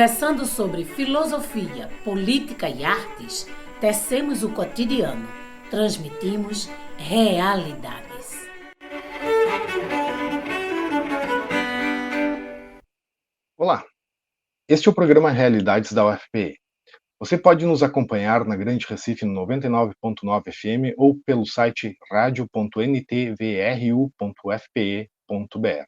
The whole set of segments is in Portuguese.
Conversando sobre filosofia, política e artes, tecemos o cotidiano, transmitimos realidades. Olá, este é o programa Realidades da UFPE. Você pode nos acompanhar na Grande Recife no 99.9 FM ou pelo site radio.ntvru.fpe.br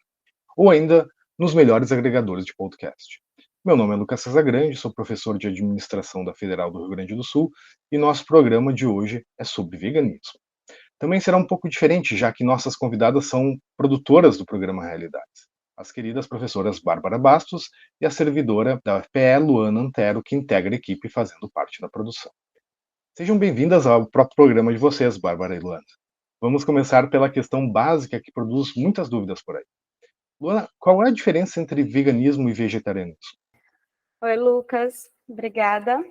ou ainda nos melhores agregadores de podcast. Meu nome é Lucas Casagrande, sou professor de Administração da Federal do Rio Grande do Sul e nosso programa de hoje é sobre veganismo. Também será um pouco diferente, já que nossas convidadas são produtoras do programa Realidades. As queridas professoras Bárbara Bastos e a servidora da UFPE, Luana Antero, que integra a equipe fazendo parte da produção. Sejam bem-vindas ao próprio programa de vocês, Bárbara e Luana. Vamos começar pela questão básica que produz muitas dúvidas por aí. Luana, qual é a diferença entre veganismo e vegetarianismo? Oi, Lucas. Obrigada.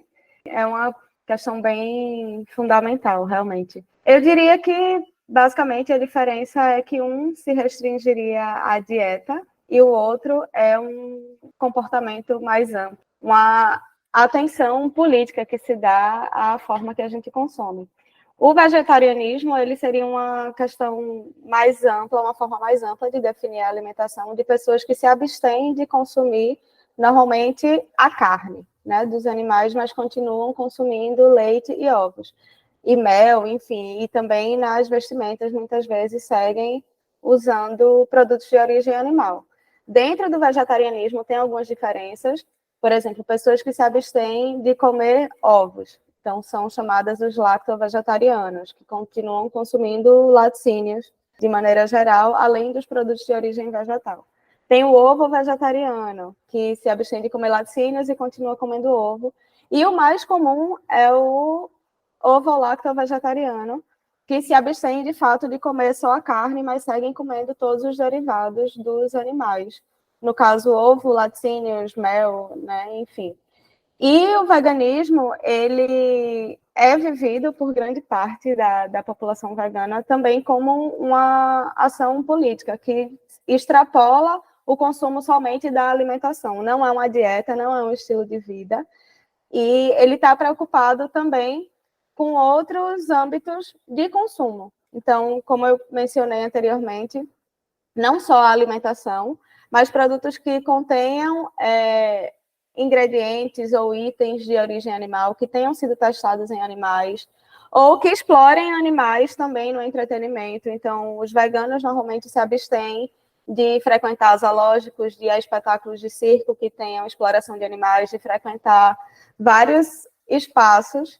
É uma questão bem fundamental, realmente. Eu diria que, basicamente, a diferença é que um se restringiria à dieta e o outro é um comportamento mais amplo, uma atenção política que se dá à forma que a gente consome. O vegetarianismo, ele seria uma questão mais ampla, uma forma mais ampla de definir a alimentação de pessoas que se abstêm de consumir, normalmente, a carne, né, dos animais, mas continuam consumindo leite e ovos, e mel, enfim, e também nas vestimentas, muitas vezes, seguem usando produtos de origem animal. Dentro do vegetarianismo tem algumas diferenças, por exemplo, pessoas que se abstêm de comer ovos, então, são chamadas os lacto-vegetarianos, que continuam consumindo laticínios, de maneira geral, além dos produtos de origem vegetal. Tem o ovo vegetariano, que se abstém de comer laticínios e continua comendo ovo. E o mais comum é o ovo-lacto-vegetariano, que se abstém, de fato, de comer só a carne, mas seguem comendo todos os derivados dos animais. No caso, ovo, laticínios, mel, né, enfim. E o veganismo, ele é vivido por grande parte da população vegana também como uma ação política, que extrapola o consumo somente da alimentação. Não é uma dieta, não é um estilo de vida. E ele está preocupado também com outros âmbitos de consumo. Então, como eu mencionei anteriormente, não só a alimentação, mas produtos que contenham ingredientes ou itens de origem animal que tenham sido testados em animais ou que explorem animais também no entretenimento. Então, os veganos normalmente se abstêm de frequentar zoológicos, de espetáculos de circo que tenham exploração de animais, de frequentar vários espaços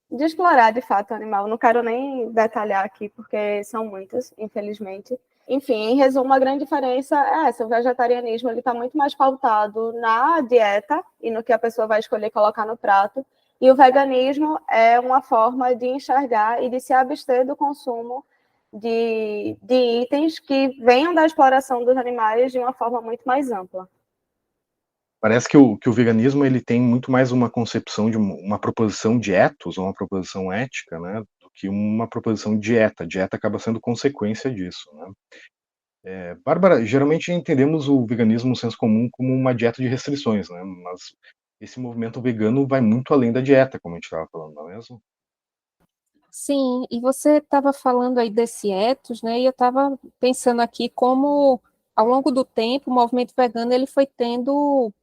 de explorar, de fato, o animal. Não quero nem detalhar aqui, porque são muitos, infelizmente. Enfim, em resumo, a grande diferença é essa. O vegetarianismo está muito mais pautado na dieta e no que a pessoa vai escolher colocar no prato. E o veganismo é uma forma de enxergar e de se abster do consumo de itens que venham da exploração dos animais de uma forma muito mais ampla. Parece que o veganismo ele tem muito mais uma concepção de uma proposição de ethos, ou uma proposição ética, né, do que uma proposição de dieta. A dieta acaba sendo consequência disso, né? Bárbara, geralmente entendemos o veganismo no senso comum como uma dieta de restrições, né? Mas esse movimento vegano vai muito além da dieta, como a gente estava falando, não é mesmo? Sim, e você estava falando aí desse ethos, né? E eu estava pensando aqui como, ao longo do tempo, o movimento vegano ele foi tendo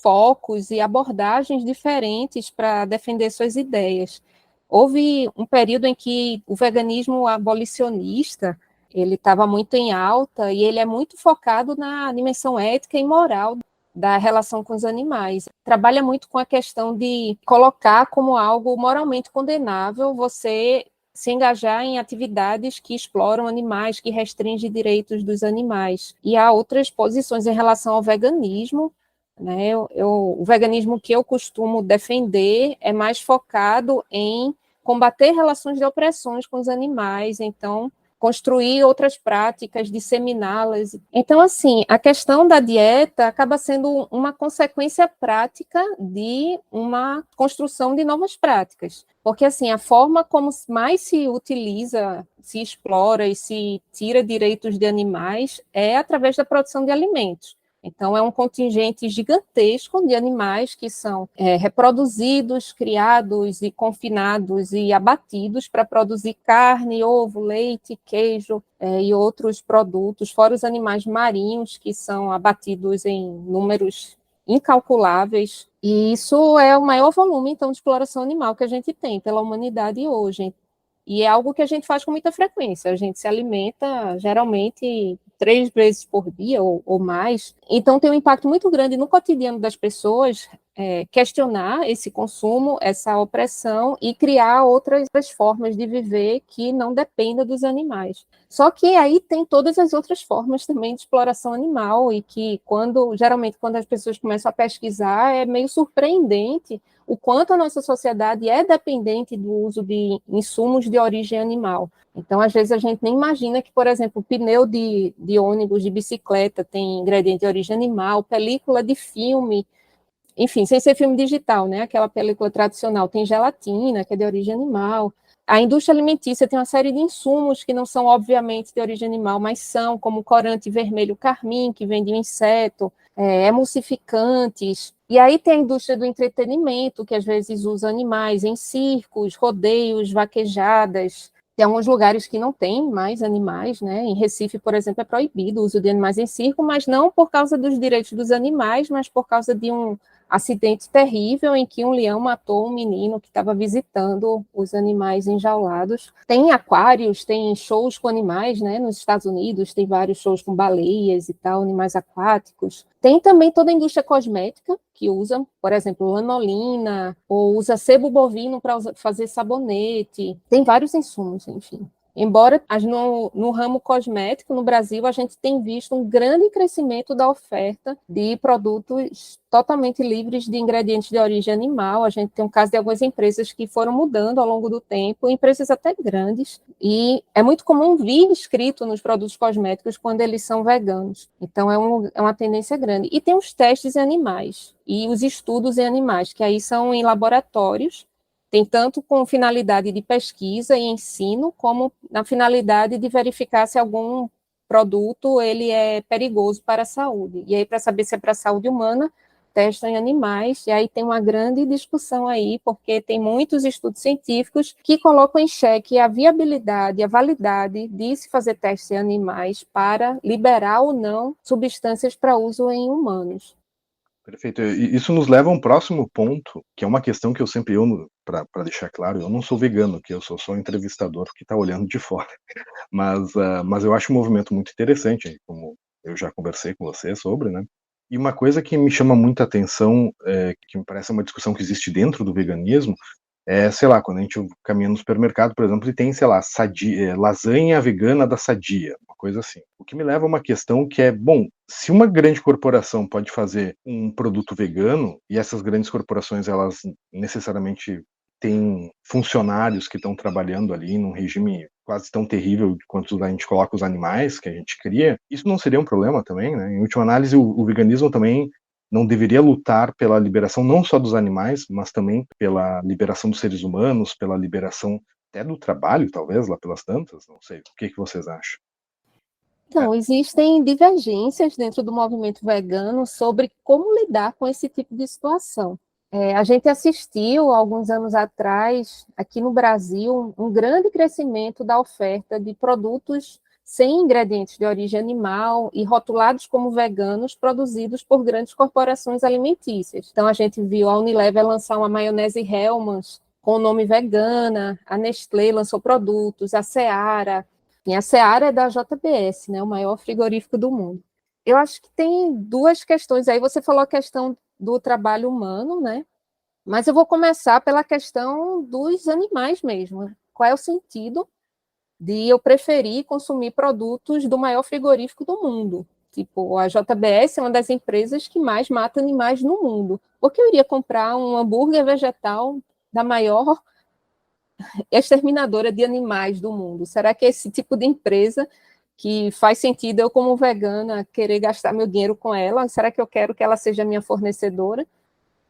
focos e abordagens diferentes para defender suas ideias. Houve um período em que o veganismo abolicionista ele estava muito em alta e ele é muito focado na dimensão ética e moral da relação com os animais. Trabalha muito com a questão de colocar como algo moralmente condenável você se engajar em atividades que exploram animais, que restringem direitos dos animais. E há outras posições em relação ao veganismo, né? O veganismo que eu costumo defender é mais focado em combater relações de opressões com os animais, então construir outras práticas, disseminá-las. Então, assim, a questão da dieta acaba sendo uma consequência prática de uma construção de novas práticas. Porque, assim, a forma como mais se utiliza, se explora e se tira direitos de animais é através da produção de alimentos. Então, é um contingente gigantesco de animais que são reproduzidos, criados e confinados e abatidos para produzir carne, ovo, leite, queijo e outros produtos, fora os animais marinhos que são abatidos em números incalculáveis. E isso é o maior volume, então, de exploração animal que a gente tem pela humanidade hoje. E é algo que a gente faz com muita frequência. A gente se alimenta, geralmente, 3 vezes por dia ou mais. Então, tem um impacto muito grande no cotidiano das pessoas questionar esse consumo, essa opressão e criar outras formas de viver que não dependam dos animais. Só que aí tem todas as outras formas também de exploração animal e que, geralmente, quando as pessoas começam a pesquisar, é meio surpreendente o quanto a nossa sociedade é dependente do uso de insumos de origem animal. Então, às vezes, a gente nem imagina que, por exemplo, o pneu de ônibus, de bicicleta, tem ingrediente de origem animal, película de filme, enfim, sem ser filme digital, né? Aquela película tradicional tem gelatina, que é de origem animal. A indústria alimentícia tem uma série de insumos que não são, obviamente, de origem animal, mas são, como corante vermelho carmim, que vem de um inseto, emulsificantes. E aí tem a indústria do entretenimento, que às vezes usa animais em circos, rodeios, vaquejadas. Tem alguns lugares que não tem mais animais, né? Em Recife, por exemplo, é proibido o uso de animais em circo, mas não por causa dos direitos dos animais, mas por causa de um acidente terrível em que um leão matou um menino que estava visitando os animais enjaulados. Tem aquários, tem shows com animais, né? Nos Estados Unidos tem vários shows com baleias e tal, animais aquáticos. Tem também toda a indústria cosmética, que usa, por exemplo, lanolina, ou usa sebo bovino para fazer sabonete. Tem vários insumos, enfim. Embora no ramo cosmético, no Brasil, a gente tem visto um grande crescimento da oferta de produtos totalmente livres de ingredientes de origem animal. A gente tem um caso de algumas empresas que foram mudando ao longo do tempo, empresas até grandes, e é muito comum vir escrito nos produtos cosméticos quando eles são veganos. Então, é uma tendência grande. E tem os testes em animais e os estudos em animais, que aí são em laboratórios. Tem tanto com finalidade de pesquisa e ensino, como na finalidade de verificar se algum produto ele é perigoso para a saúde. E aí, para saber se é para a saúde humana, testam em animais, e aí tem uma grande discussão aí, porque tem muitos estudos científicos que colocam em xeque a viabilidade, a validade de se fazer testes em animais para liberar ou não substâncias para uso em humanos. Perfeito. E isso nos leva a um próximo ponto, que é uma questão que eu sempre, para deixar claro, eu não sou vegano, que eu sou só entrevistador que está olhando de fora. Mas eu acho um movimento muito interessante, como eu já conversei com você sobre, né? E uma coisa que me chama muita atenção, que me parece uma discussão que existe dentro do veganismo, sei lá, quando a gente caminha no supermercado, por exemplo, e tem, sei lá, lasanha vegana da Sadia, uma coisa assim. O que me leva a uma questão que é, bom, se uma grande corporação pode fazer um produto vegano, e essas grandes corporações, elas necessariamente têm funcionários que estão trabalhando ali num regime quase tão terrível quanto a gente coloca os animais que a gente cria, isso não seria um problema também, né? Em última análise, o veganismo também não deveria lutar pela liberação não só dos animais, mas também pela liberação dos seres humanos, pela liberação até do trabalho, talvez, lá pelas tantas, não sei. O que vocês acham? Então, existem divergências dentro do movimento vegano sobre como lidar com esse tipo de situação. A gente assistiu, alguns anos atrás, aqui no Brasil, um grande crescimento da oferta de produtos sem ingredientes de origem animal e rotulados como veganos, produzidos por grandes corporações alimentícias. Então, a gente viu a Unilever lançar uma maionese Hellmann's com o nome vegana, a Nestlé lançou produtos, a Seara. E a Seara é da JBS, né, o maior frigorífico do mundo. Eu acho que tem duas questões. Aí você falou a questão do trabalho humano, né? Mas eu vou começar pela questão dos animais mesmo. Qual é o sentido de eu preferir consumir produtos do maior frigorífico do mundo? Tipo, a JBS é uma das empresas que mais mata animais no mundo. Por que eu iria comprar um hambúrguer vegetal da maior exterminadora de animais do mundo? Será que é esse tipo de empresa que faz sentido eu, como vegana, querer gastar meu dinheiro com ela? Será que eu quero que ela seja minha fornecedora?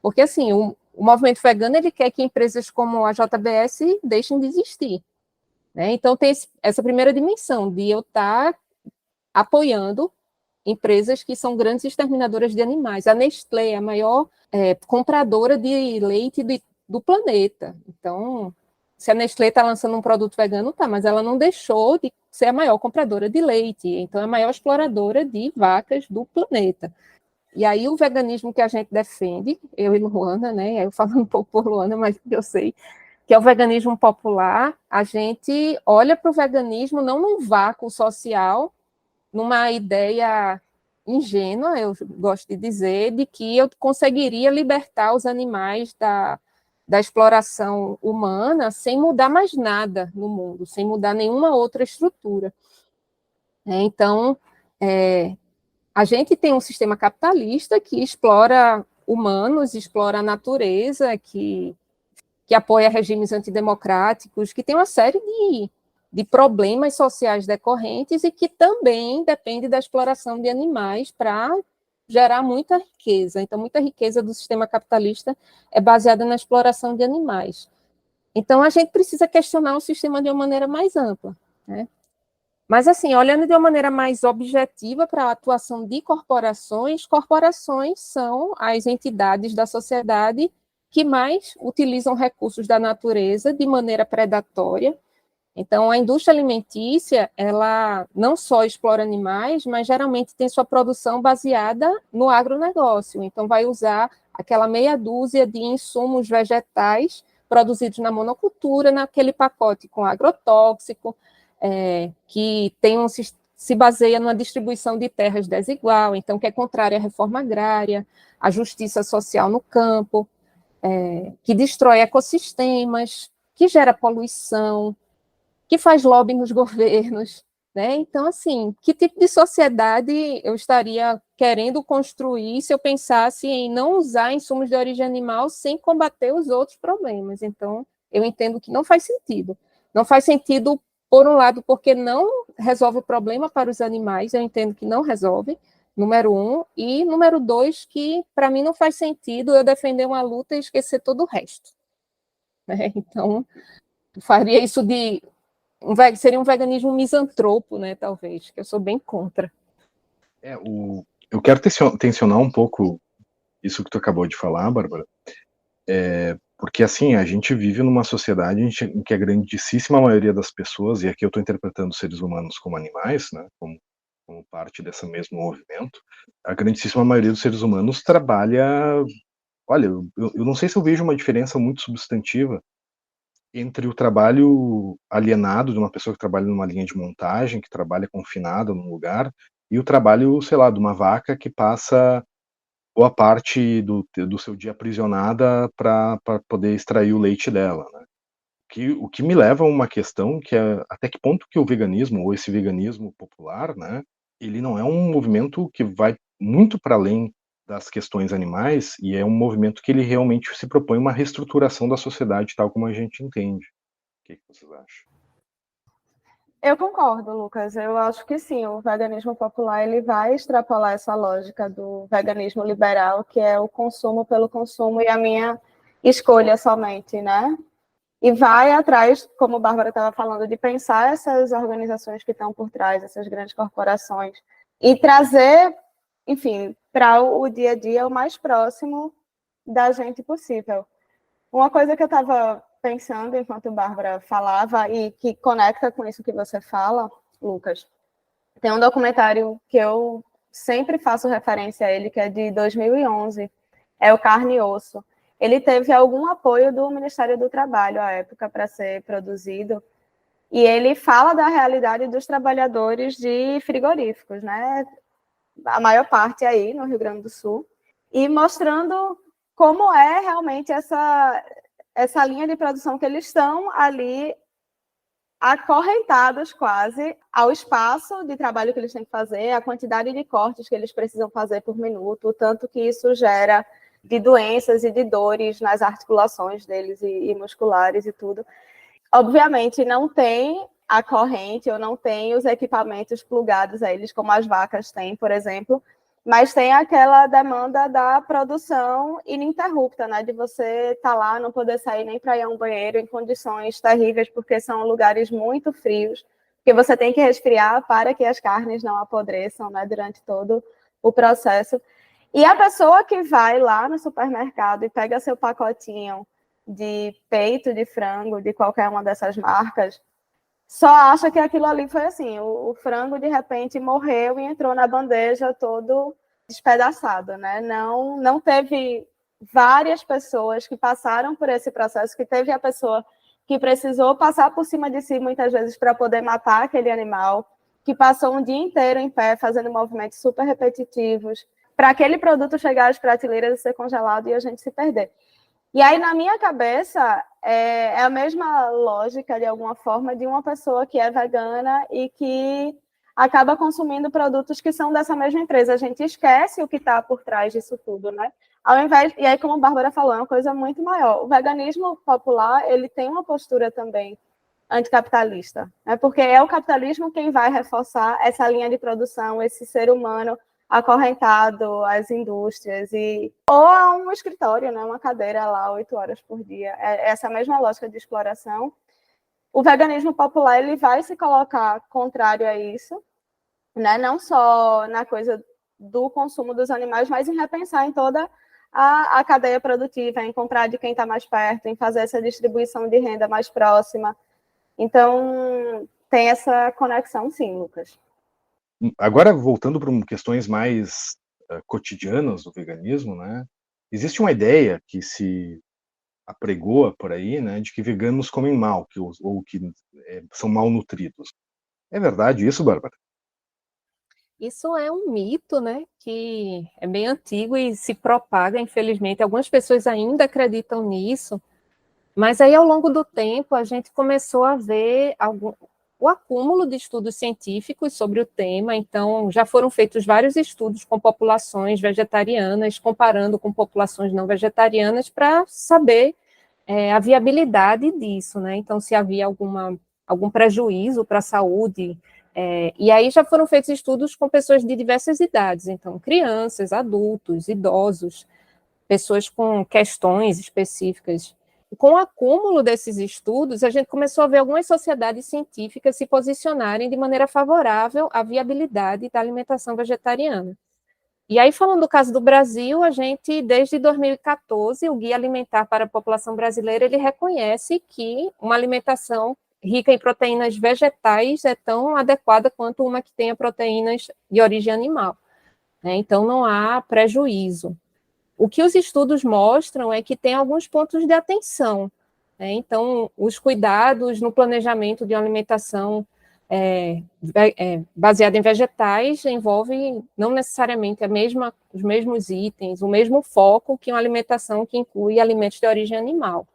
Porque, assim, o movimento vegano, ele quer que empresas como a JBS deixem de existir, né? Então, tem essa primeira dimensão de eu estar apoiando empresas que são grandes exterminadoras de animais. A Nestlé é a maior compradora de leite do planeta. Então, se a Nestlé está lançando um produto vegano, tá, mas ela não deixou de ser a maior compradora de leite, então é a maior exploradora de vacas do planeta. E aí o veganismo que a gente defende, eu e Luana, né, eu falando um pouco por Luana, mas eu sei, que é o veganismo popular, a gente olha para o veganismo não num vácuo social, numa ideia ingênua, eu gosto de dizer, de que eu conseguiria libertar os animais da exploração humana sem mudar mais nada no mundo, sem mudar nenhuma outra estrutura. Então, a gente tem um sistema capitalista que explora humanos, explora a natureza, que apoia regimes antidemocráticos, que tem uma série de problemas sociais decorrentes e que também depende da exploração de animais para gerar muita riqueza. Então, muita riqueza do sistema capitalista é baseada na exploração de animais. Então, a gente precisa questionar o sistema de uma maneira mais ampla, né? Mas, assim, olhando de uma maneira mais objetiva para a atuação de corporações, corporações são as entidades da sociedade que mais utilizam recursos da natureza de maneira predatória. Então, a indústria alimentícia, ela não só explora animais, mas geralmente tem sua produção baseada no agronegócio. Então, vai usar aquela meia dúzia de insumos vegetais produzidos na monocultura, naquele pacote com agrotóxico, que se baseia numa distribuição de terras desigual, então que é contrária à reforma agrária, à justiça social no campo, que destrói ecossistemas, que gera poluição, que faz lobby nos governos, né? Então, assim, que tipo de sociedade eu estaria querendo construir se eu pensasse em não usar insumos de origem animal sem combater os outros problemas? Então, eu entendo que não faz sentido. Não faz sentido, por um lado, porque não resolve o problema para os animais, eu entendo que não resolve, número 1, e número 2, que para mim não faz sentido eu defender uma luta e esquecer todo o resto. Né? Então, faria isso seria um veganismo misantropo, né, talvez, que eu sou bem contra. Eu quero tensionar um pouco isso que tu acabou de falar, Bárbara, porque, assim, a gente vive numa sociedade em que a grandíssima maioria das pessoas, e aqui eu estou interpretando os seres humanos como animais, né, como parte desse mesmo movimento, a grandíssima maioria dos seres humanos trabalha... Olha, eu não sei se eu vejo uma diferença muito substantiva entre o trabalho alienado de uma pessoa que trabalha numa linha de montagem, que trabalha confinada num lugar, e o trabalho, sei lá, de uma vaca que passa boa parte do seu dia aprisionada para poder extrair o leite dela, né? O que me leva a uma questão que é até que ponto que o veganismo, ou esse veganismo popular, né, ele não é um movimento que vai muito para além das questões animais, e é um movimento que ele realmente se propõe uma reestruturação da sociedade tal como a gente entende. O que vocês acham? Eu concordo, Lucas. Eu acho que sim, o veganismo popular ele vai extrapolar essa lógica do veganismo liberal, que é o consumo pelo consumo e a minha escolha somente, né? E vai atrás, como a Bárbara estava falando, de pensar essas organizações que estão por trás, essas grandes corporações, e trazer, enfim, para o dia a dia o mais próximo da gente possível. Uma coisa que eu estava pensando enquanto a Bárbara falava, e que conecta com isso que você fala, Lucas, tem um documentário que eu sempre faço referência a ele, que é de 2011, é o Carne e Osso. Ele teve algum apoio do Ministério do Trabalho à época para ser produzido, e ele fala da realidade dos trabalhadores de frigoríficos, né? A maior parte aí no Rio Grande do Sul, e mostrando como é realmente essa linha de produção que eles estão ali acorrentados quase ao espaço de trabalho que eles têm que fazer, a quantidade de cortes que eles precisam fazer por minuto, o tanto que isso gera de doenças e de dores nas articulações deles e musculares e tudo. Obviamente não tem a corrente ou não tem os equipamentos plugados a eles, como as vacas têm, por exemplo, mas tem aquela demanda da produção ininterrupta, né? De você estar lá, não poder sair nem para ir a um banheiro em condições terríveis, porque são lugares muito frios, porque você tem que resfriar para que as carnes não apodreçam, né, durante todo o processo. E a pessoa que vai lá no supermercado e pega seu pacotinho de peito de frango de qualquer uma dessas marcas, só acha que aquilo ali foi assim, o frango de repente morreu e entrou na bandeja todo despedaçado, né? Não teve várias pessoas que passaram por esse processo, que teve a pessoa que precisou passar por cima de si muitas vezes para poder matar aquele animal, que passou um dia inteiro em pé fazendo movimentos super repetitivos, para aquele produto chegar às prateleiras e ser congelado e a gente se perder. E aí, na minha cabeça, é a mesma lógica, de alguma forma, de uma pessoa que é vegana e que acaba consumindo produtos que são dessa mesma empresa. A gente esquece o que está por trás disso tudo, né? Ao invés, e aí, como a Bárbara falou, é uma coisa muito maior. O veganismo popular, ele tem uma postura também anticapitalista, né? Porque é o capitalismo quem vai reforçar essa linha de produção, esse ser humano acorrentado às indústrias ou a um escritório, né, uma cadeira lá 8 horas por dia. É essa mesma lógica de exploração. O veganismo popular ele vai se colocar contrário a isso, né, não só na coisa do consumo dos animais, mas em repensar em toda a cadeia produtiva, em comprar de quem está mais perto, em fazer essa distribuição de renda mais próxima. Então, tem essa conexão, sim, Lucas. Agora, voltando para questões mais cotidianas do veganismo, né? Existe uma ideia que se apregoa por aí, né, de que veganos comem mal, ou que são mal nutridos. É verdade isso, Bárbara? Isso é um mito, né, que é bem antigo e se propaga, infelizmente. Algumas pessoas ainda acreditam nisso, mas aí, ao longo do tempo, a gente começou a ver o acúmulo de estudos científicos sobre o tema. Então, já foram feitos vários estudos com populações vegetarianas, comparando com populações não vegetarianas, para saber a viabilidade disso, né? Então, se havia algum prejuízo para a saúde. E aí já foram feitos estudos com pessoas de diversas idades, então, crianças, adultos, idosos, pessoas com questões específicas. Com o acúmulo desses estudos, a gente começou a ver algumas sociedades científicas se posicionarem de maneira favorável à viabilidade da alimentação vegetariana. E aí, falando do caso do Brasil, a gente, desde 2014, o Guia Alimentar para a População Brasileira, ele reconhece que uma alimentação rica em proteínas vegetais é tão adequada quanto uma que tenha proteínas de origem animal, né? Então, não há prejuízo. O que os estudos mostram é que tem alguns pontos de atenção, né? Então, os cuidados no planejamento de uma alimentação baseada em vegetais envolvem não necessariamente os mesmos itens, o mesmo foco que uma alimentação que inclui alimentos de origem animal.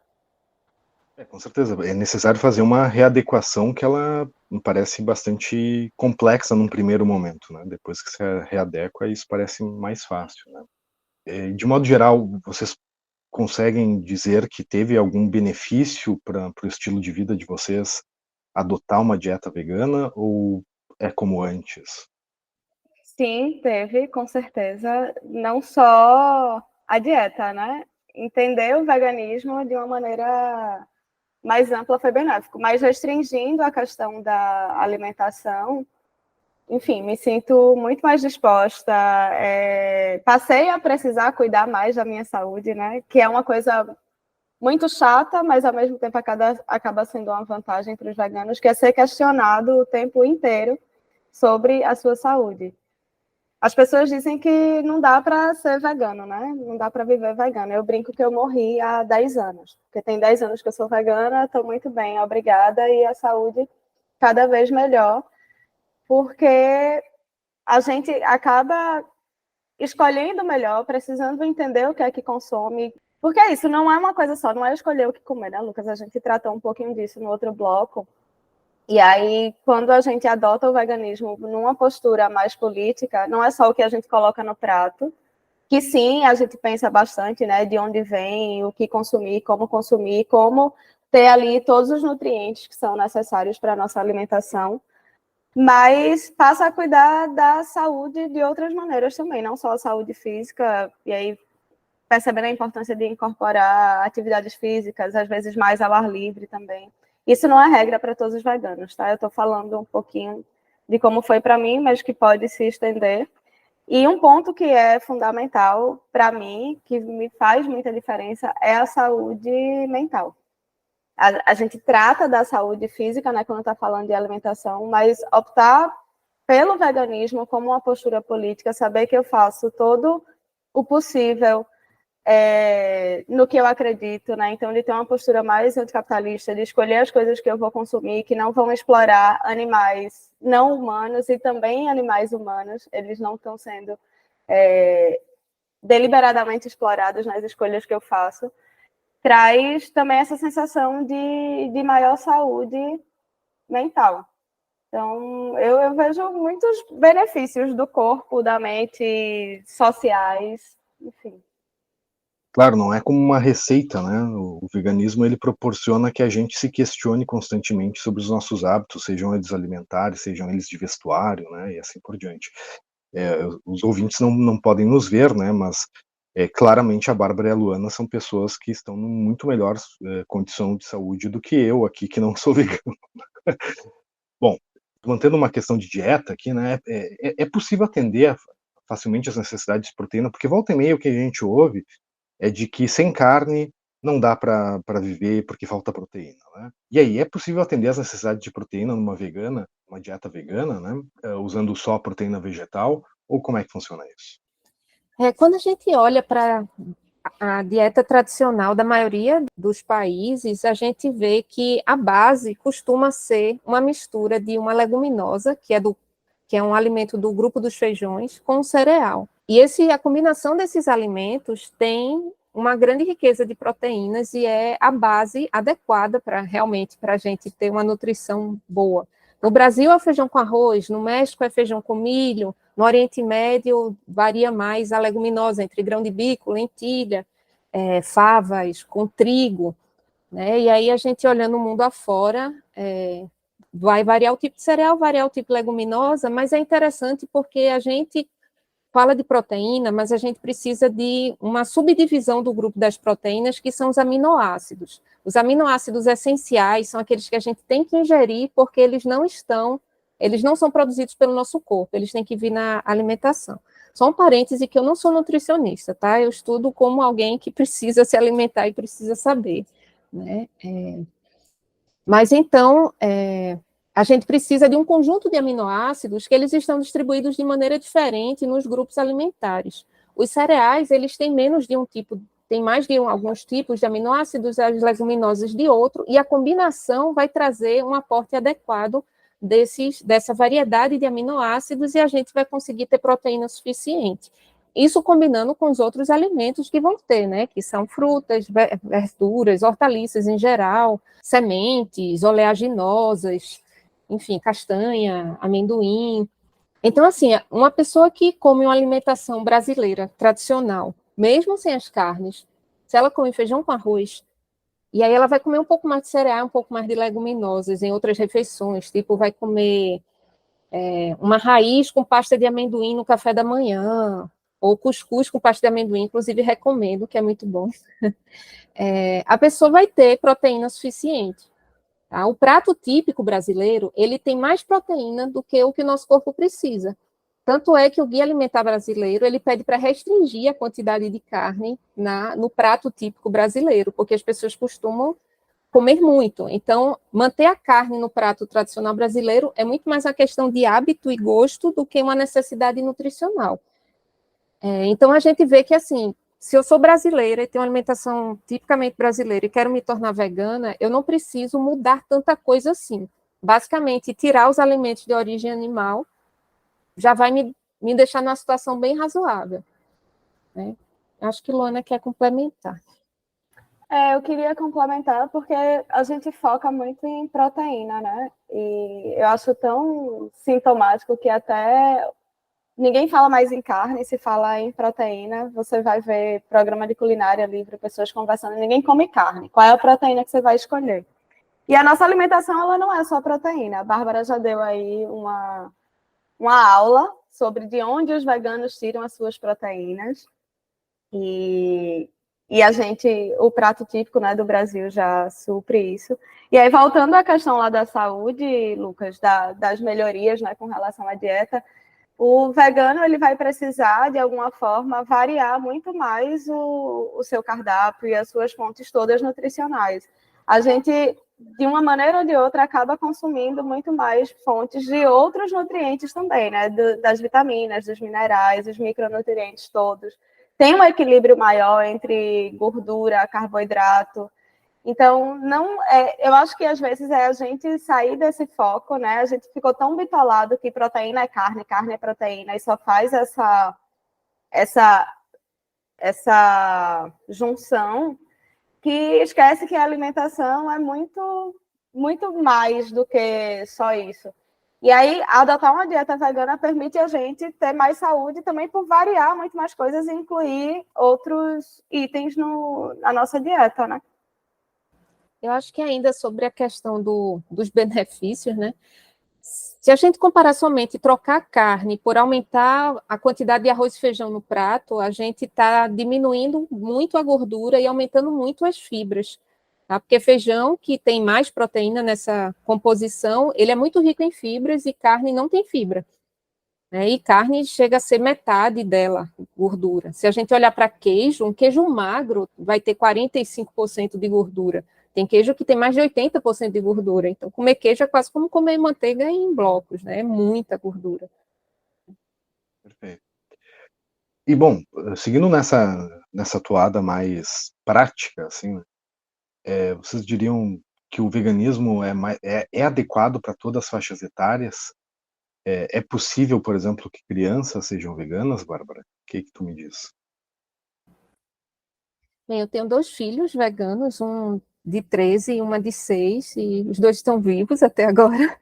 Com certeza, é necessário fazer uma readequação que ela me parece bastante complexa num primeiro momento, né? Depois que você readequa, isso parece mais fácil, né? De modo geral, vocês conseguem dizer que teve algum benefício para o estilo de vida de vocês adotar uma dieta vegana, ou é como antes? Sim, teve, com certeza. Não só a dieta, né? Entender o veganismo de uma maneira mais ampla foi benéfico, mas restringindo a questão da alimentação, enfim, me sinto muito mais disposta. Passei a precisar cuidar mais da minha saúde, né? Que é uma coisa muito chata, mas ao mesmo tempo acaba sendo uma vantagem para os veganos, que é ser questionado o tempo inteiro sobre a sua saúde. As pessoas dizem que não dá para ser vegano, né? Não dá para viver vegano. Eu brinco que eu morri há 10 anos, porque tem 10 anos que eu sou vegana, estou muito bem, obrigada, e a saúde cada vez melhor, porque a gente acaba escolhendo melhor, precisando entender o que é que consome. Porque é isso, não é uma coisa só, não é escolher o que comer, né, Lucas? A gente tratou um pouquinho disso no outro bloco. E aí, quando a gente adota o veganismo numa postura mais política, não é só o que a gente coloca no prato, que sim, a gente pensa bastante, né, de onde vem, o que consumir, como ter ali todos os nutrientes que são necessários para a nossa alimentação, mas passa a cuidar da saúde de outras maneiras também, não só a saúde física, e aí percebendo a importância de incorporar atividades físicas, às vezes mais ao ar livre também. Isso não é regra para todos os veganos, tá? Eu estou falando um pouquinho de como foi para mim, mas que pode se estender. E um ponto que é fundamental para mim, que me faz muita diferença, é a saúde mental. A gente trata da saúde física, né, quando está falando de alimentação, mas optar pelo veganismo como uma postura política, saber que eu faço todo o possível no que eu acredito, né? Então, de ter uma postura mais anticapitalista, de escolher as coisas que eu vou consumir, que não vão explorar animais não humanos e também animais humanos, eles não estão sendo deliberadamente explorados nas escolhas que eu faço, traz também essa sensação de maior saúde mental. Então, eu vejo muitos benefícios do corpo, da mente, sociais, enfim. Claro, não é como uma receita, né? O veganismo ele proporciona que a gente se questione constantemente sobre os nossos hábitos, sejam eles alimentares, sejam eles de vestuário, né? E assim por diante. Os ouvintes não podem nos ver, né? Mas claramente a Bárbara e a Luana são pessoas que estão em muito melhor condição de saúde do que eu aqui, que não sou vegano. Bom, mantendo uma questão de dieta aqui, né? É possível atender facilmente as necessidades de proteína, porque volta e meia o que a gente ouve é de que sem carne não dá para viver porque falta proteína, né? E aí, é possível atender as necessidades de proteína numa vegana, uma dieta vegana, né? Usando só proteína vegetal, ou como é que funciona isso? Quando a gente olha para a dieta tradicional da maioria dos países, a gente vê que a base costuma ser uma mistura de uma leguminosa, que é um alimento do grupo dos feijões, com cereal. E a combinação desses alimentos tem uma grande riqueza de proteínas e é a base adequada para a gente ter uma nutrição boa. No Brasil é feijão com arroz, no México é feijão com milho, no Oriente Médio varia mais a leguminosa, entre grão de bico, lentilha, favas, com trigo, né? E aí a gente olhando o mundo afora, vai variar o tipo de cereal, variar o tipo de leguminosa, mas é interessante porque a gente fala de proteína, mas a gente precisa de uma subdivisão do grupo das proteínas, que são os aminoácidos. Os aminoácidos essenciais são aqueles que a gente tem que ingerir porque eles não são produzidos pelo nosso corpo, eles têm que vir na alimentação. Só um parêntese que eu não sou nutricionista, tá? Eu estudo como alguém que precisa se alimentar e precisa saber, né? Mas então, a gente precisa de um conjunto de aminoácidos que eles estão distribuídos de maneira diferente nos grupos alimentares. Os cereais, eles têm menos de um tipo, tem mais de alguns tipos de aminoácidos, as leguminosas de outro, e a combinação vai trazer um aporte adequado dessa variedade de aminoácidos e a gente vai conseguir ter proteína suficiente. Isso combinando com os outros alimentos que vão ter, né? Que são frutas, verduras, hortaliças em geral, sementes, oleaginosas, enfim, castanha, amendoim. Então, assim, uma pessoa que come uma alimentação brasileira tradicional, mesmo sem as carnes, se ela come feijão com arroz, e aí ela vai comer um pouco mais de cereal, um pouco mais de leguminosas em outras refeições, tipo vai comer uma raiz com pasta de amendoim no café da manhã, ou cuscuz com pasta de amendoim, inclusive recomendo, que é muito bom. A pessoa vai ter proteína suficiente. Tá? O prato típico brasileiro, ele tem mais proteína do que o nosso corpo precisa. Tanto é que o Guia Alimentar Brasileiro, ele pede para restringir a quantidade de carne no prato típico brasileiro, porque as pessoas costumam comer muito. Então, manter a carne no prato tradicional brasileiro é muito mais uma questão de hábito e gosto do que uma necessidade nutricional. Então, a gente vê que, assim, se eu sou brasileira e tenho uma alimentação tipicamente brasileira e quero me tornar vegana, eu não preciso mudar tanta coisa assim. Basicamente, tirar os alimentos de origem animal já vai me deixar numa situação bem razoável, né? Acho que Luana quer complementar. Eu queria complementar porque a gente foca muito em proteína, né? E eu acho tão sintomático que até ninguém fala mais em carne, se fala em proteína. Você vai ver programa de culinária livre, pessoas conversando, ninguém come carne. Qual é a proteína que você vai escolher? E a nossa alimentação, ela não é só proteína. A Bárbara já deu aí uma aula sobre de onde os veganos tiram as suas proteínas. E E o prato típico, né, do Brasil já supre isso. E aí, voltando à questão lá da saúde, Lucas, das melhorias, né, com relação à dieta, o vegano ele vai precisar, de alguma forma, variar muito mais o seu cardápio e as suas fontes todas nutricionais. A gente, de uma maneira ou de outra, acaba consumindo muito mais fontes de outros nutrientes também, né? Das vitaminas, dos minerais, os micronutrientes todos. Tem um equilíbrio maior entre gordura, carboidrato. Então, eu acho que às vezes é a gente sair desse foco, né? A gente ficou tão bitolado que proteína é carne, carne é proteína, e só faz essa junção, que esquece que a alimentação é muito, muito mais do que só isso. E aí, adotar uma dieta vegana permite a gente ter mais saúde também por variar muito mais coisas e incluir outros itens na nossa dieta, né? Eu acho que ainda sobre a questão dos benefícios, né? Se a gente comparar somente trocar a carne por aumentar a quantidade de arroz e feijão no prato, a gente está diminuindo muito a gordura e aumentando muito as fibras. Tá? Porque feijão, que tem mais proteína nessa composição, ele é muito rico em fibras e carne não tem fibra. Né? E carne chega a ser metade dela, gordura. Se a gente olhar para queijo, um queijo magro vai ter 45% de gordura. Tem queijo que tem mais de 80% de gordura. Então, comer queijo é quase como comer manteiga em blocos, né? É muita gordura. Perfeito. E, bom, seguindo nessa toada mais prática, assim, vocês diriam que o veganismo é adequado para todas as faixas etárias? É possível, por exemplo, que crianças sejam veganas, Bárbara? O que tu me diz? Bem, eu tenho 2 filhos veganos, um de 13 e uma de 6, e os 2 estão vivos até agora.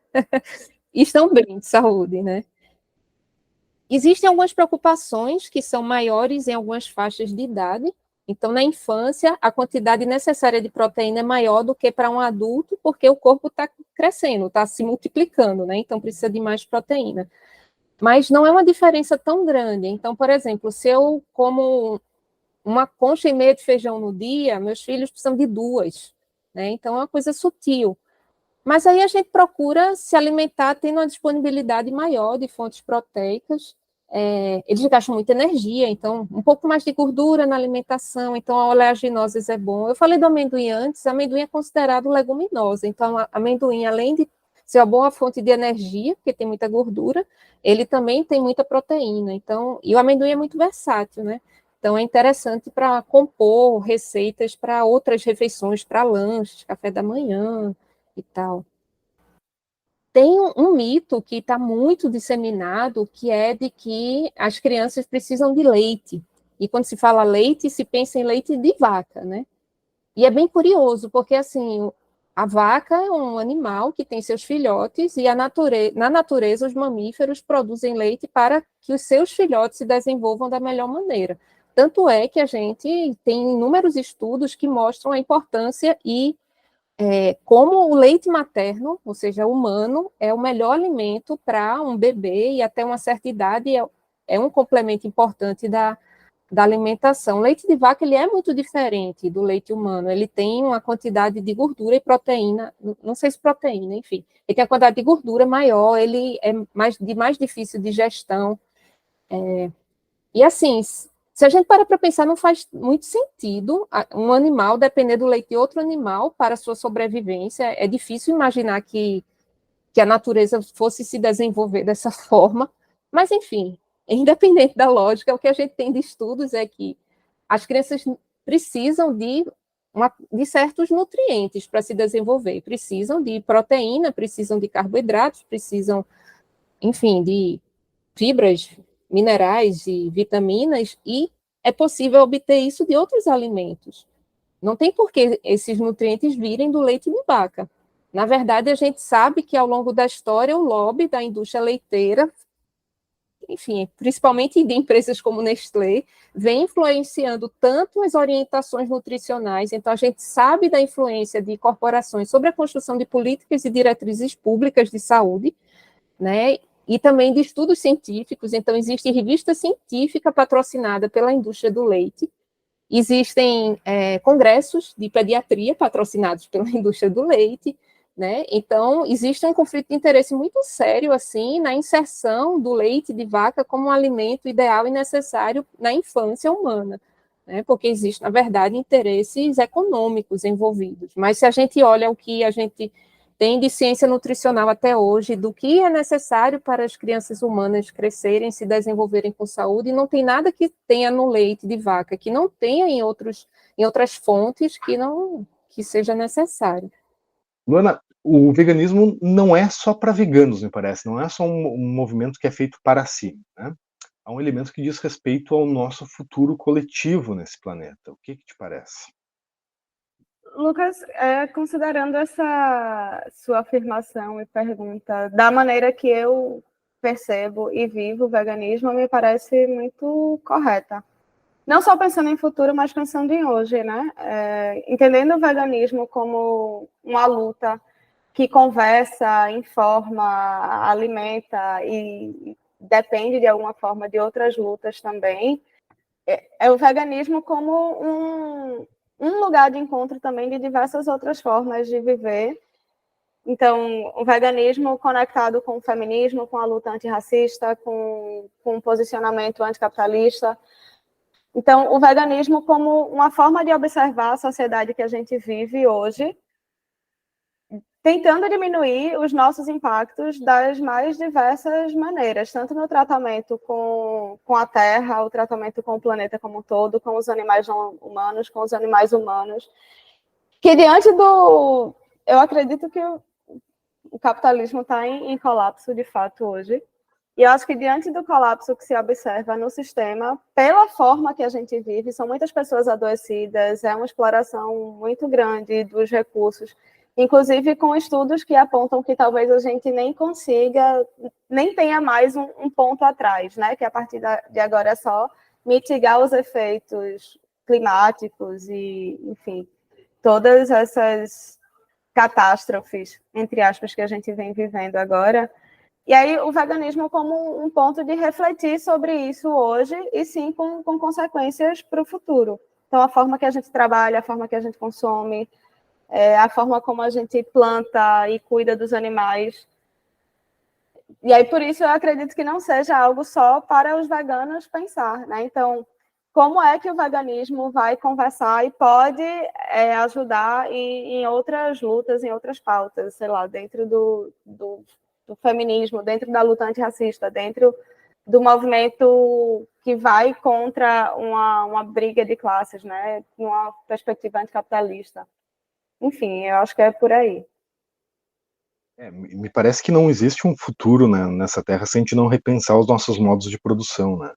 E estão bem de saúde, né? Existem algumas preocupações que são maiores em algumas faixas de idade. Então, na infância, a quantidade necessária de proteína é maior do que para um adulto, porque o corpo está crescendo, está se multiplicando, né? Então, precisa de mais proteína. Mas não é uma diferença tão grande. Então, por exemplo, se eu como uma concha e meia de feijão no dia, meus filhos precisam de 2, né? Então, é uma coisa sutil. Mas aí a gente procura se alimentar tendo uma disponibilidade maior de fontes proteicas. Eles gastam muita energia, então um pouco mais de gordura na alimentação, então a oleaginoses é bom. Eu falei do amendoim antes, amendoim é considerado leguminosa, então amendoim, além de ser uma boa fonte de energia, porque tem muita gordura, ele também tem muita proteína, então, e o amendoim é muito versátil, né? Então é interessante para compor receitas para outras refeições, para lanches, café da manhã e tal. Tem um mito que está muito disseminado, que é de que as crianças precisam de leite. E quando se fala leite, se pensa em leite de vaca, né? E é bem curioso, porque assim, a vaca é um animal que tem seus filhotes e na natureza os mamíferos produzem leite para que os seus filhotes se desenvolvam da melhor maneira. Tanto é que a gente tem inúmeros estudos que mostram a importância e como o leite materno, ou seja, humano, é o melhor alimento para um bebê e até uma certa idade é um complemento importante da alimentação. O leite de vaca ele é muito diferente do leite humano, ele tem uma quantidade de gordura e proteína, não sei se proteína, enfim, ele tem uma quantidade de gordura maior, ele é mais difícil de digestão, e assim, se a gente para pensar, não faz muito sentido um animal depender do leite de outro animal para a sua sobrevivência. É difícil imaginar que a natureza fosse se desenvolver dessa forma. Mas, enfim, independente da lógica, o que a gente tem de estudos é que as crianças precisam de certos nutrientes para se desenvolver. Precisam de proteína, precisam de carboidratos, precisam, enfim, de fibras, minerais e vitaminas, e é possível obter isso de outros alimentos. Não tem por que esses nutrientes virem do leite de vaca. Na verdade, a gente sabe que ao longo da história o lobby da indústria leiteira, enfim, principalmente de empresas como Nestlé, vem influenciando tanto as orientações nutricionais, então a gente sabe da influência de corporações sobre a construção de políticas e diretrizes públicas de saúde, né? E também de estudos científicos, então existe revista científica patrocinada pela indústria do leite, Existem congressos de pediatria patrocinados pela indústria do leite, né? Então, existe um conflito de interesse muito sério assim na inserção do leite de vaca como um alimento ideal e necessário na infância humana, né? Porque existe, na verdade, interesses econômicos envolvidos. Mas se a gente olha o que a gente tem de ciência nutricional até hoje, do que é necessário para as crianças humanas crescerem, se desenvolverem com saúde, e não tem nada que tenha no leite de vaca, que não tenha em outras fontes que seja necessário. Luana, o veganismo não é só para veganos, me parece, não é só um movimento que é feito para si, né? Há um elemento que diz respeito ao nosso futuro coletivo nesse planeta. O que te parece? Lucas, considerando essa sua afirmação e pergunta, da maneira que eu percebo e vivo o veganismo, me parece muito correta. Não só pensando em futuro, mas pensando em hoje, né? Entendendo o veganismo como uma luta que conversa, informa, alimenta e depende de alguma forma de outras lutas também, é o veganismo como um lugar de encontro também de diversas outras formas de viver. Então, o veganismo conectado com o feminismo, com a luta antirracista, com o posicionamento anticapitalista. Então, o veganismo como uma forma de observar a sociedade que a gente vive hoje, tentando diminuir os nossos impactos das mais diversas maneiras, tanto no tratamento com a Terra, o tratamento com o planeta como um todo, com os animais não humanos, com os animais humanos, que diante do... Eu acredito que o capitalismo está em colapso, de fato, hoje, e eu acho que diante do colapso que se observa no sistema, pela forma que a gente vive, são muitas pessoas adoecidas, é uma exploração muito grande dos recursos, inclusive com estudos que apontam que talvez a gente nem consiga, nem tenha mais um ponto atrás, né? Que a partir de agora é só mitigar os efeitos climáticos e, enfim, todas essas catástrofes, entre aspas, que a gente vem vivendo agora. E aí o veganismo como um ponto de refletir sobre isso hoje e sim com consequências para o futuro. Então, a forma que a gente trabalha, a forma que a gente consome, a forma como a gente planta e cuida dos animais. E aí, por isso, eu acredito que não seja algo só para os veganos pensar, né? Então, como é que o veganismo vai conversar e pode ajudar em outras lutas, em outras pautas, sei lá, dentro do feminismo, dentro da luta antirracista, dentro do movimento que vai contra uma briga de classes, né? Numa perspectiva anticapitalista. Enfim, eu acho que é por aí. Me parece que não existe um futuro, né, nessa Terra se a gente não repensar os nossos modos de produção, né?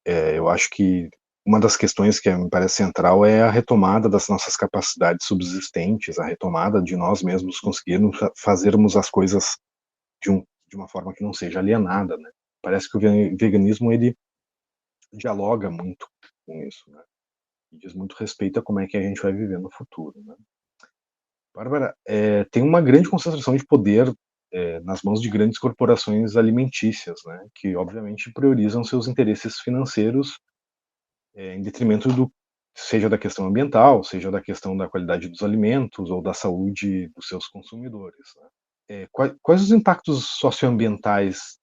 Eu acho que uma das questões que me parece central é a retomada das nossas capacidades subsistentes, a retomada de nós mesmos conseguirmos fazermos as coisas de uma forma que não seja alienada, né? Parece que o veganismo ele dialoga muito com isso, né? E diz muito respeito a como é que a gente vai viver no futuro, né? Bárbara, tem uma grande concentração de poder nas mãos de grandes corporações alimentícias, né? Que obviamente priorizam seus interesses financeiros em detrimento seja da questão ambiental, seja da questão da qualidade dos alimentos ou da saúde dos seus consumidores, né? Quais os impactos socioambientais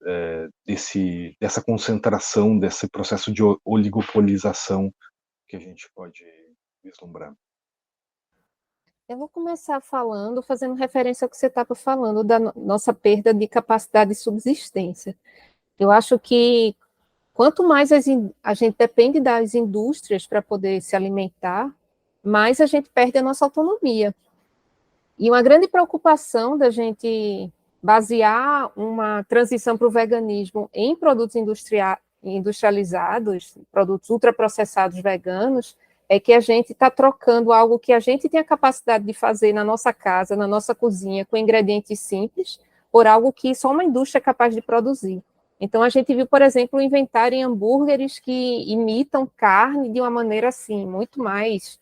dessa concentração, desse processo de oligopolização que a gente pode vislumbrar? Eu vou começar fazendo referência ao que você estava falando, da nossa perda de capacidade de subsistência. Eu acho que quanto mais a gente depende das indústrias para poder se alimentar, mais a gente perde a nossa autonomia. E uma grande preocupação da gente basear uma transição para o veganismo em produtos industrializados, produtos ultraprocessados veganos, é que a gente está trocando algo que a gente tem a capacidade de fazer na nossa casa, na nossa cozinha, com ingredientes simples, por algo que só uma indústria é capaz de produzir. Então, a gente viu, por exemplo, inventarem hambúrgueres que imitam carne de uma maneira assim, muito mais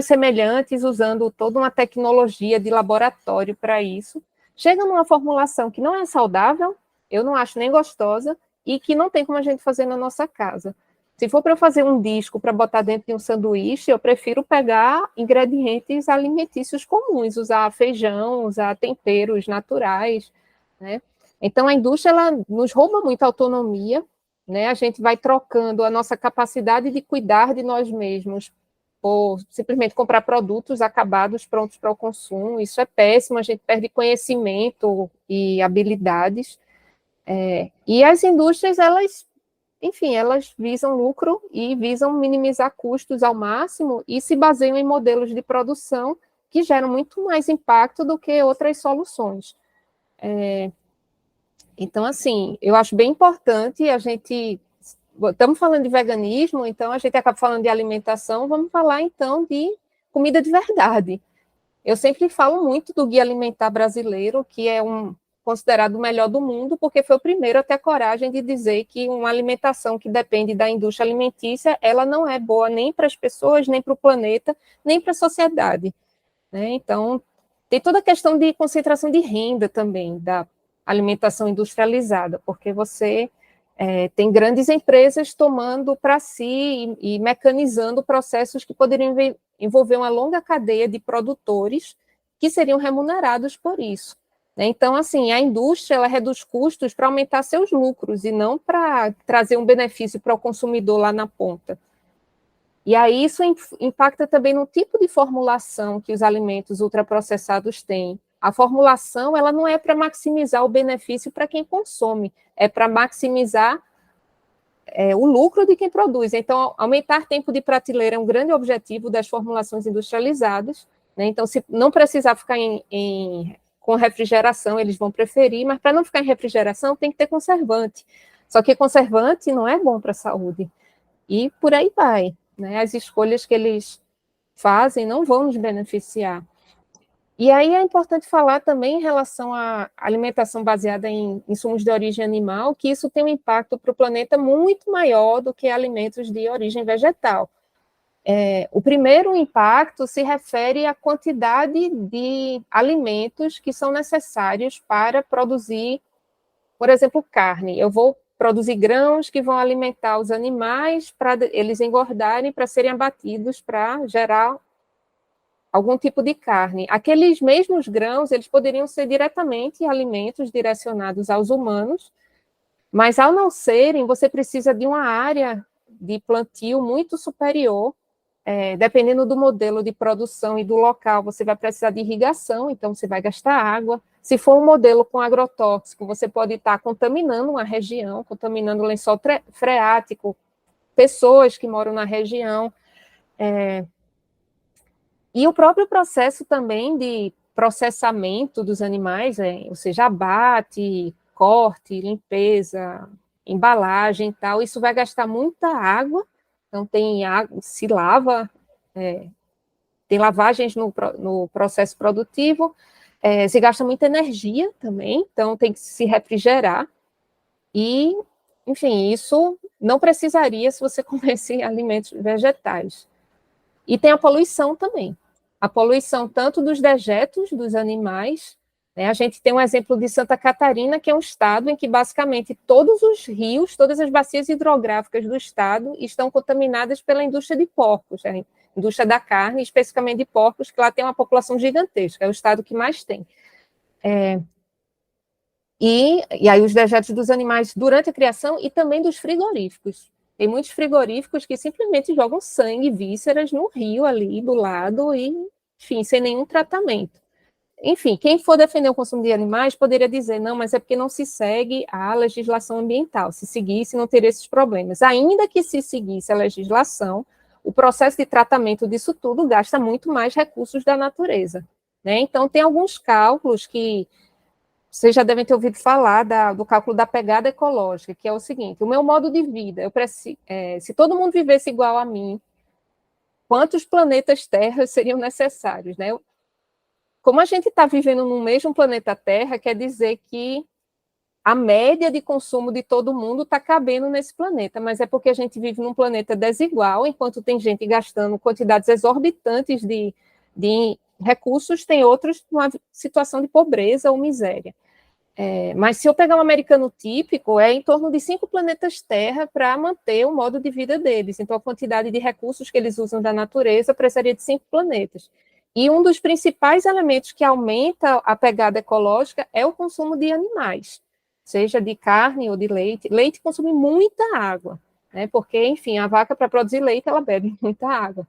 semelhantes, usando toda uma tecnologia de laboratório para isso. Chega numa formulação que não é saudável, eu não acho nem gostosa, e que não tem como a gente fazer na nossa casa. Se for para eu fazer um disco para botar dentro de um sanduíche, eu prefiro pegar ingredientes alimentícios comuns, usar feijão, usar temperos naturais, né? Então, a indústria ela nos rouba muita autonomia, né? A gente vai trocando a nossa capacidade de cuidar de nós mesmos por simplesmente comprar produtos acabados, prontos para o consumo. Isso é péssimo, a gente perde conhecimento e habilidades. E as indústrias, enfim, elas visam lucro e visam minimizar custos ao máximo e se baseiam em modelos de produção que geram muito mais impacto do que outras soluções. Então, assim, eu acho bem importante a gente... Estamos falando de veganismo, então a gente acaba falando de alimentação, vamos falar, então, de comida de verdade. Eu sempre falo muito do Guia Alimentar Brasileiro, que é considerado o melhor do mundo, porque foi o primeiro a ter a coragem de dizer que uma alimentação que depende da indústria alimentícia, ela não é boa nem para as pessoas, nem para o planeta, nem para a sociedade, né? Então, tem toda a questão de concentração de renda também, da alimentação industrializada, porque você tem grandes empresas tomando para si e mecanizando processos que poderiam envolver uma longa cadeia de produtores que seriam remunerados por isso. Então, assim, a indústria ela reduz custos para aumentar seus lucros e não para trazer um benefício para o consumidor lá na ponta. E aí isso impacta também no tipo de formulação que os alimentos ultraprocessados têm. A formulação ela não é para maximizar o benefício para quem consome, é para maximizar o lucro de quem produz. Então, aumentar tempo de prateleira é um grande objetivo das formulações industrializadas, né? Então, se não precisar ficar com refrigeração, eles vão preferir, mas para não ficar em refrigeração, tem que ter conservante. Só que conservante não é bom para a saúde. E por aí vai, né? As escolhas que eles fazem não vão nos beneficiar. E aí é importante falar também em relação à alimentação baseada em insumos de origem animal, que isso tem um impacto para o planeta muito maior do que alimentos de origem vegetal. O primeiro impacto se refere à quantidade de alimentos que são necessários para produzir, por exemplo, carne. Eu vou produzir grãos que vão alimentar os animais para eles engordarem, para serem abatidos, para gerar algum tipo de carne. Aqueles mesmos grãos, eles poderiam ser diretamente alimentos direcionados aos humanos, mas ao não serem, você precisa de uma área de plantio muito superior. Dependendo do modelo de produção e do local, você vai precisar de irrigação, então você vai gastar água. Se for um modelo com agrotóxico, você pode estar contaminando uma região, contaminando o lençol freático, pessoas que moram na região. E o próprio processo também de processamento dos animais, ou seja, abate, corte, limpeza, embalagem e tal, isso vai gastar muita água. Então, tem água, se lava, tem lavagens no processo produtivo, se gasta muita energia também, então tem que se refrigerar. E, enfim, isso não precisaria se você comesse alimentos vegetais. E tem a poluição também. A poluição tanto dos dejetos dos animais, né? A gente tem um exemplo de Santa Catarina, que é um estado em que basicamente todos os rios, todas as bacias hidrográficas do estado estão contaminadas pela indústria de porcos, a indústria da carne, especificamente de porcos, que lá tem uma população gigantesca, é o estado que mais tem. E aí os dejetos dos animais durante a criação e também dos frigoríficos. Tem muitos frigoríficos que simplesmente jogam sangue, vísceras no rio ali do lado e, enfim, sem nenhum tratamento. Enfim, quem for defender o consumo de animais poderia dizer, não, mas é porque não se segue a legislação ambiental. Se seguisse, não teria esses problemas. Ainda que se seguisse a legislação, o processo de tratamento disso tudo gasta muito mais recursos da natureza, né? Então, tem alguns cálculos que vocês já devem ter ouvido falar do cálculo da pegada ecológica, que é o seguinte: o meu modo de vida, se todo mundo vivesse igual a mim, quantos planetas Terra seriam necessários, né? Como a gente está vivendo no mesmo planeta Terra, quer dizer que a média de consumo de todo mundo está cabendo nesse planeta, mas é porque a gente vive num planeta desigual, enquanto tem gente gastando quantidades exorbitantes de recursos, tem outros numa situação de pobreza ou miséria. Mas se eu pegar um americano típico, é em torno de 5 planetas Terra para manter o modo de vida deles. Então, a quantidade de recursos que eles usam da natureza precisaria de 5 planetas. E um dos principais elementos que aumenta a pegada ecológica é o consumo de animais, seja de carne ou de leite. Leite consome muita água, né? Porque, enfim, a vaca, para produzir leite, ela bebe muita água.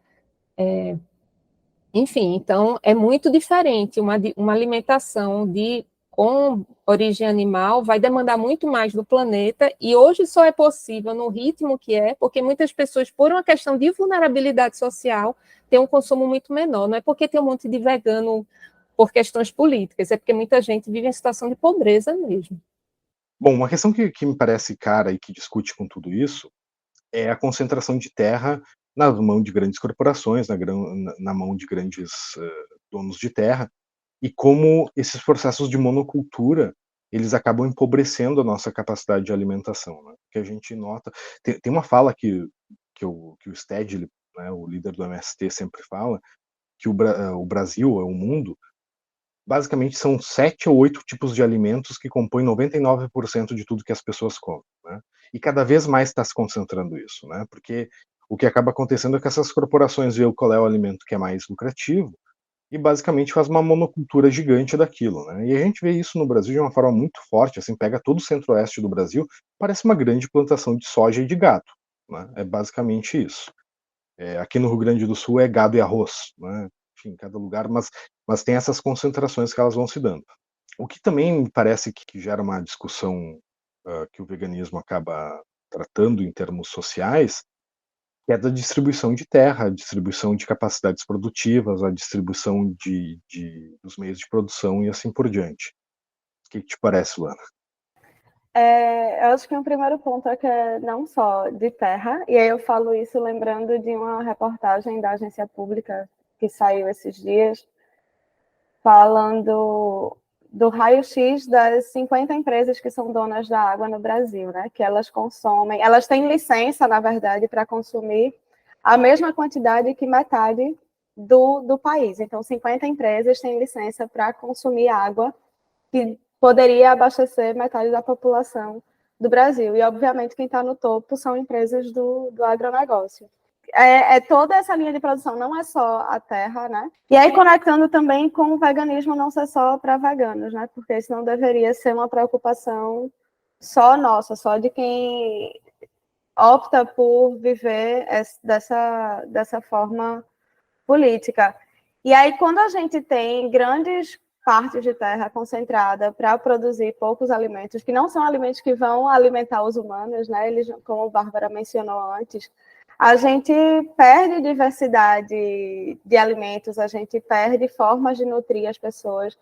Enfim, então, é muito diferente. Uma alimentação com origem animal vai demandar muito mais do planeta, e hoje só é possível no ritmo que é, porque muitas pessoas, por uma questão de vulnerabilidade social, têm um consumo muito menor. Não é porque tem um monte de vegano por questões políticas, é porque muita gente vive em situação de pobreza mesmo. Bom, uma questão que me parece cara e que discute com tudo isso é a concentração de terra na mão de grandes corporações, na mão de grandes donos de terra, e como esses processos de monocultura eles acabam empobrecendo a nossa capacidade de alimentação, né? Que a gente nota. Tem uma fala que o Stedley, né, o líder do MST, sempre fala, que o Brasil, o mundo, basicamente são 7 ou 8 tipos de alimentos que compõem 99% de tudo que as pessoas comem, né? E cada vez mais está se concentrando isso, né? Porque o que acaba acontecendo é que essas corporações veem qual é o alimento que é mais lucrativo e basicamente faz uma monocultura gigante daquilo, né? E a gente vê isso no Brasil de uma forma muito forte, assim, pega todo o centro-oeste do Brasil, parece uma grande plantação de soja e de gado, né? É basicamente isso. Aqui no Rio Grande do Sul é gado e arroz, né? Enfim, cada lugar, mas tem essas concentrações que elas vão se dando. O que também me parece que gera uma discussão que o veganismo acaba tratando em termos sociais, que é da distribuição de terra, a distribuição de capacidades produtivas, a distribuição dos meios de produção e assim por diante. O que te parece, Luana? Eu acho que o primeiro ponto é que é não só de terra, e aí eu falo isso lembrando de uma reportagem da agência pública que saiu esses dias, falando do raio-x das 50 empresas que são donas da água no Brasil, né? Que elas consomem, elas têm licença, na verdade, para consumir a mesma quantidade que metade do país. Então, 50 empresas têm licença para consumir água que poderia abastecer metade da população do Brasil. E, obviamente, quem está no topo são empresas do agronegócio. Toda essa linha de produção, não é só a terra, né? E aí, conectando também com o veganismo não ser só para veganos, né? Porque isso não deveria ser uma preocupação só nossa, só de quem opta por viver dessa forma política. E aí, quando a gente tem grandes partes de terra concentrada para produzir poucos alimentos, que não são alimentos que vão alimentar os humanos, né? Eles, como a Bárbara mencionou antes, a gente perde diversidade de alimentos, a gente perde formas de nutrir as pessoas.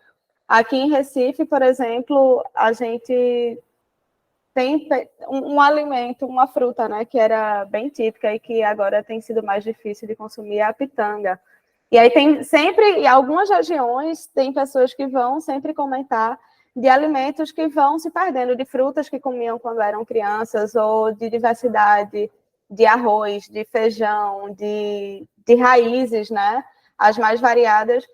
Aqui em Recife, por exemplo, a gente tem um alimento, uma fruta, né, que era bem típica e que agora tem sido mais difícil de consumir, é a pitanga. E aí tem sempre, em algumas regiões, tem pessoas que vão sempre comentar de alimentos que vão se perdendo, de frutas que comiam quando eram crianças, ou de diversidade de arroz, de feijão, de raízes, né? As mais variadas,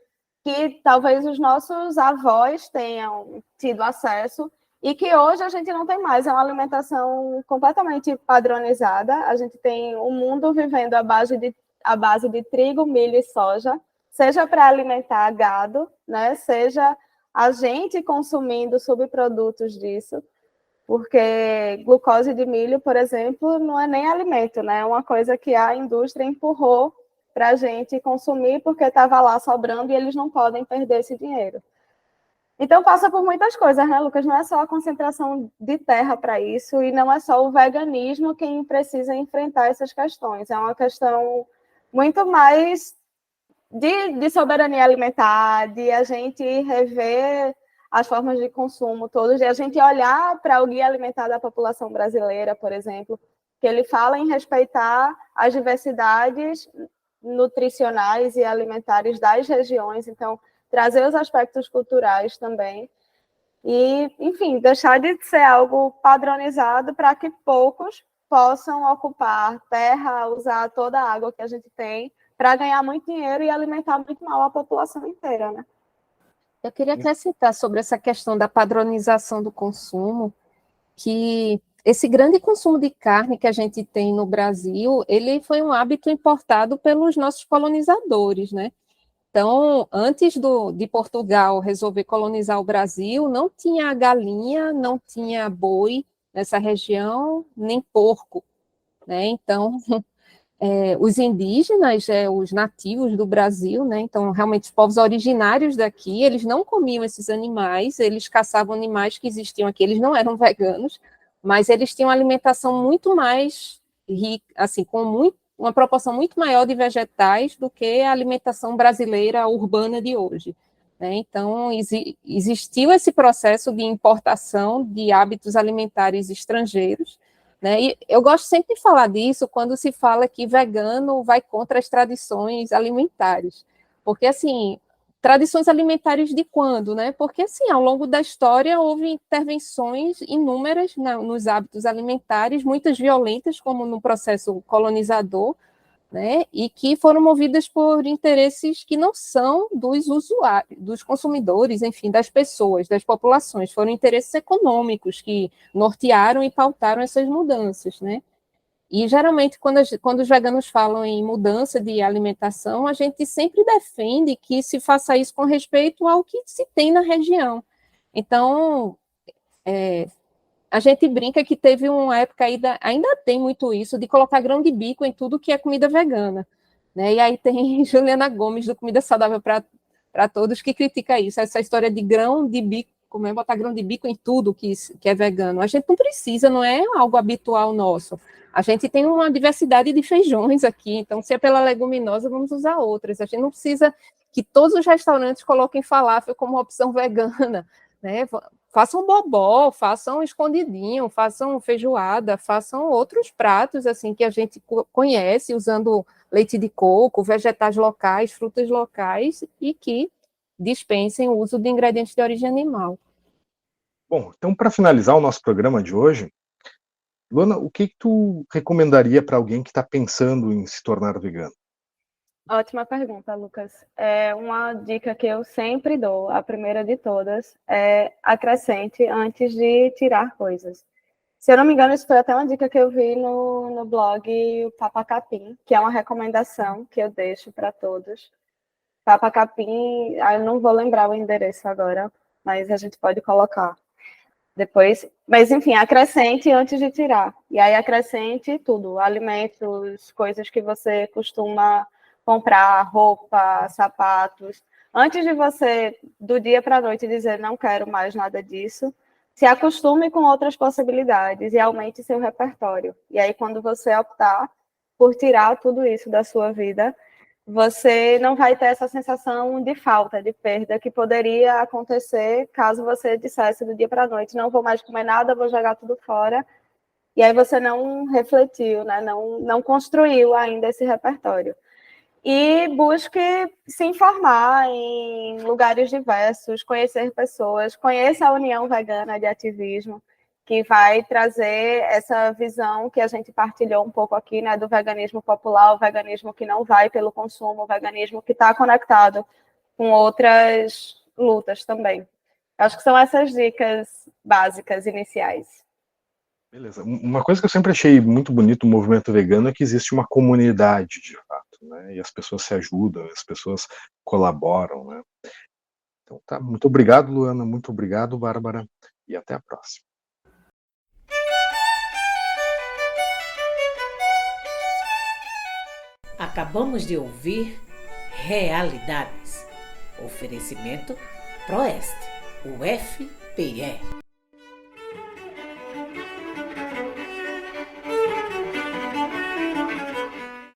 que talvez os nossos avós tenham tido acesso e que hoje a gente não tem mais. É uma alimentação completamente padronizada. A gente tem o mundo vivendo à base de trigo, milho e soja, seja para alimentar gado, né? Seja a gente consumindo subprodutos disso, porque glucose de milho, por exemplo, não é nem alimento, né? É uma coisa que a indústria empurrou para a gente consumir porque estava lá sobrando e eles não podem perder esse dinheiro. Então passa por muitas coisas, né, Lucas? Não é só a concentração de terra para isso e não é só o veganismo quem precisa enfrentar essas questões. É uma questão muito mais de soberania alimentar, de a gente rever as formas de consumo todos, de a gente olhar para o Guia Alimentar da População Brasileira, por exemplo, que ele fala em respeitar as diversidades nutricionais e alimentares das regiões, então trazer os aspectos culturais também e, enfim, deixar de ser algo padronizado para que poucos possam ocupar terra, usar toda a água que a gente tem para ganhar muito dinheiro e alimentar muito mal a população inteira, né? Eu queria acrescentar sobre essa questão da padronização do consumo, que esse grande consumo de carne que a gente tem no Brasil, ele foi um hábito importado pelos nossos colonizadores, né? Então, antes de Portugal resolver colonizar o Brasil, não tinha galinha, não tinha boi nessa região, nem porco, né? Então, os indígenas, os nativos do Brasil, né? Então, realmente, os povos originários daqui, eles não comiam esses animais, eles caçavam animais que existiam aqui, eles não eram veganos, mas eles tinham uma alimentação muito mais rica, assim, com uma proporção muito maior de vegetais do que a alimentação brasileira urbana de hoje, né? Então, existiu esse processo de importação de hábitos alimentares estrangeiros, né? E eu gosto sempre de falar disso quando se fala que vegano vai contra as tradições alimentares, porque, assim, tradições alimentares de quando, né? Porque, assim, ao longo da história houve intervenções inúmeras nos hábitos alimentares, muitas violentas, como no processo colonizador, né? E que foram movidas por interesses que não são dos usuários, dos consumidores, enfim, das pessoas, das populações, foram interesses econômicos que nortearam e pautaram essas mudanças, né? E, geralmente, quando os veganos falam em mudança de alimentação, a gente sempre defende que se faça isso com respeito ao que se tem na região. Então, a gente brinca que teve uma época, ainda tem muito isso, de colocar grão de bico em tudo que é comida vegana, né? E aí tem Juliana Gomes, do Comida Saudável para Todos, que critica isso, essa história de grão de bico, como é botar grão de bico em tudo que é vegano. A gente não precisa, não é algo habitual nosso. A gente tem uma diversidade de feijões aqui, então se é pela leguminosa, vamos usar outras. A gente não precisa que todos os restaurantes coloquem falafel como opção vegana, né? Façam bobó, façam escondidinho, façam feijoada, façam outros pratos assim que a gente conhece, usando leite de coco, vegetais locais, frutas locais, e que dispensem o uso de ingredientes de origem animal. Bom, então para finalizar o nosso programa de hoje, Luana, o que tu recomendaria para alguém que está pensando em se tornar vegano? Ótima pergunta, Lucas. Uma dica que eu sempre dou, a primeira de todas, é acrescente antes de tirar coisas. Se eu não me engano, isso foi até uma dica que eu vi no blog Papa Capim, que é uma recomendação que eu deixo para todos. Papa Capim, eu não vou lembrar o endereço agora, mas a gente pode colocar depois. Mas, enfim, acrescente antes de tirar. E aí acrescente tudo, alimentos, coisas que você costuma comprar, roupa, sapatos. Antes de você, do dia para a noite, dizer não quero mais nada disso, se acostume com outras possibilidades e aumente seu repertório. E aí, quando você optar por tirar tudo isso da sua vida, você não vai ter essa sensação de falta, de perda, que poderia acontecer caso você dissesse do dia para a noite, não vou mais comer nada, vou jogar tudo fora. E aí você não refletiu, né? não construiu ainda esse repertório. E busque se informar em lugares diversos, conhecer pessoas, conheça a União Vegana de Ativismo, que vai trazer essa visão que a gente partilhou um pouco aqui, né, do veganismo popular, o veganismo que não vai pelo consumo, o veganismo que está conectado com outras lutas também. Acho que são essas dicas básicas, iniciais. Beleza. Uma coisa que eu sempre achei muito bonito no movimento vegano é que existe uma comunidade, de fato, né? E as pessoas se ajudam, as pessoas colaboram, né? Então tá, muito obrigado, Luana, muito obrigado, Bárbara, e até a próxima. Acabamos de ouvir Realidades. Oferecimento Proeste, UFPE.